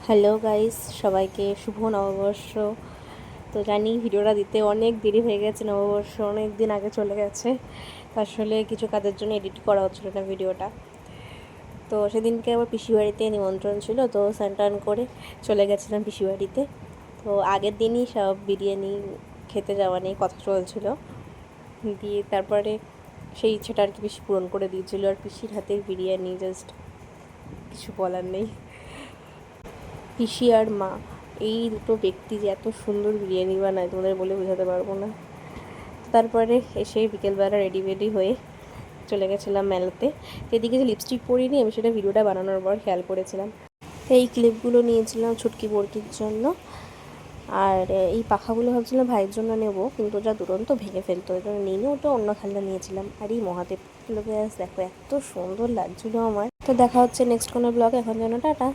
Hello guys, সবাইকে শুভ নববর্ষ। তো জানি ভিডিওটা দিতে অনেক দেরি হয়ে গেছে, নববর্ষ অনেক দিন আগে চলে গেছে। আসলে কিছু কাজের জন্য এডিট করা হচ্ছিল না ভিডিওটা। তো সেদিনকে আমার পিসি বাড়িতে নিমন্ত্রণ ছিল, তো স্নান টান করে চলে গেছিলাম পিসি বাড়িতে। তো আগের দিনই সব বিরিয়ানি খেতে যাওয়া নিয়ে কথা চলছিল, দিয়ে তারপরে সেই ইচ্ছেটা আর কি পিসি পূরণ করে দিয়েছিল। আর পিসির হাতের বিরিয়ানি জাস্ট কিছু বলার নেই। পিসি আর মা, এই দুটো ব্যক্তি যে এত সুন্দর বিরিয়ানি বানায় তোমাদের বলে বোঝাতে পারবো না। তারপরে এসে বিকেলবেলা রেডি হয়ে চলে গেছিলাম মেলাতে। এদিকে যে লিপস্টিক পরিনি, আমি সেটা ভিডিওটা বানানোর পর খেয়াল করেছিলাম। তো এই ক্লিপগুলো নিয়েছিলাম ছুটকি বরকির জন্য। আর এই পাখাগুলো ভাবছিলাম ভাইয়ের জন্য নেব, কিন্তু যা দুরন্ত ভেঙে ফেলতো, ওই জন্য নিয়ে ওটা অন্য খেলনা নিয়েছিলাম। আর এই মহাদেবগুলোকে দেখো এত সুন্দর লাগছিলো আমার। তো দেখা হচ্ছে নেক্সট কোনো ব্লগে, এখন যেন টাটা।